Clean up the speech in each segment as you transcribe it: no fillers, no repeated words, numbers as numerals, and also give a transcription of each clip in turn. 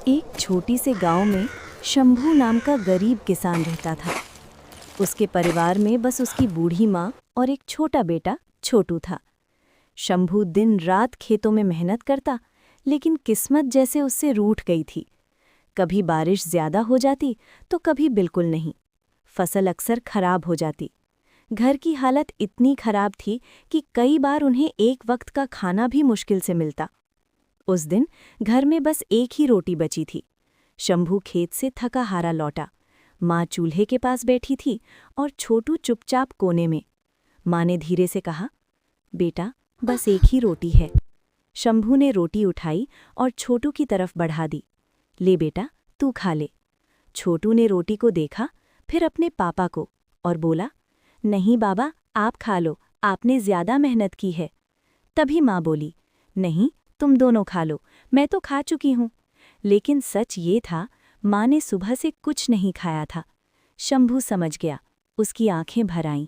एक छोटी से गांव में शंभू नाम का गरीब किसान रहता था। उसके परिवार में बस उसकी बूढ़ी माँ और एक छोटा बेटा छोटू था। शंभू दिन रात खेतों में मेहनत करता, लेकिन किस्मत जैसे उससे रूठ गई थी। कभी बारिश ज्यादा हो जाती तो कभी बिल्कुल नहीं। फसल अक्सर खराब हो जाती। घर की हालत इतनी खराब थी कि कई बार उन्हें एक वक्त का खाना भी मुश्किल से मिलता। उस दिन घर में बस एक ही रोटी बची थी। शंभू खेत से थका हारा लौटा। माँ चूल्हे के पास बैठी थी और छोटू चुपचाप कोने में। माँ ने धीरे से कहा, बेटा बस एक ही रोटी है। शंभू ने रोटी उठाई और छोटू की तरफ बढ़ा दी। ले बेटा, तू खा ले। छोटू ने रोटी को देखा, फिर अपने पापा को, और बोला, नहीं बाबा, आप खा लो, आपने ज्यादा मेहनत की है। तभी माँ बोली, नहीं, तुम दोनों खा लो, मैं तो खा चुकी हूँ। लेकिन सच ये था, माँ ने सुबह से कुछ नहीं खाया था। शंभू समझ गया, उसकी आंखें भर आईं।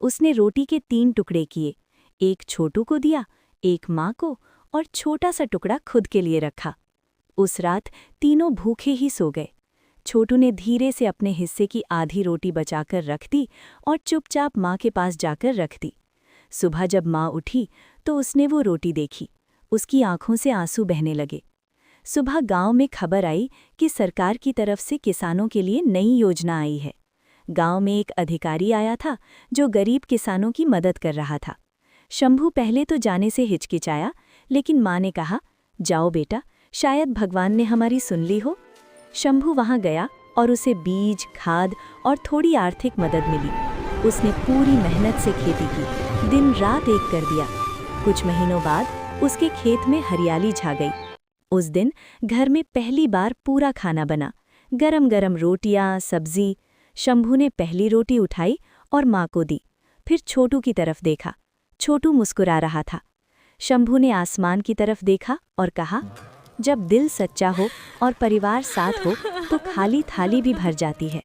उसने रोटी के 3 टुकड़े किए, एक छोटू को दिया, एक माँ को और छोटा सा टुकड़ा खुद के लिए रखा। उस रात तीनों भूखे ही सो गए। छोटू ने धीरे से अपने हिस्से की आधी रोटी बचाकर रख दी और चुपचाप माँ के पास जाकर रख दी। सुबह जब माँ उठी तो उसने वो रोटी देखी। उसकी आंखों से आंसू बहने लगे। सुबह गांव में खबर आई कि सरकार की तरफ से किसानों के लिए नई योजना आई है। गांव में एक अधिकारी आया था जो गरीब किसानों की मदद कर रहा था। शंभू पहले तो जाने से हिचकिचाया, लेकिन माँ ने कहा, जाओ बेटा, शायद भगवान ने हमारी सुन ली हो। शंभू वहां गया और उसे बीज, खाद और थोड़ी आर्थिक मदद मिली। उसने पूरी मेहनत से खेती की, दिन रात एक कर दिया। कुछ महीनों बाद उसके खेत में हरियाली छा गई। उस दिन घर में पहली बार पूरा खाना बना, गरम गरम रोटियां, सब्जी। शंभू ने पहली रोटी उठाई और माँ को दी, फिर छोटू की तरफ देखा। छोटू मुस्कुरा रहा था। शंभू ने आसमान की तरफ देखा और कहा, जब दिल सच्चा हो और परिवार साथ हो तो खाली थाली भी भर जाती है।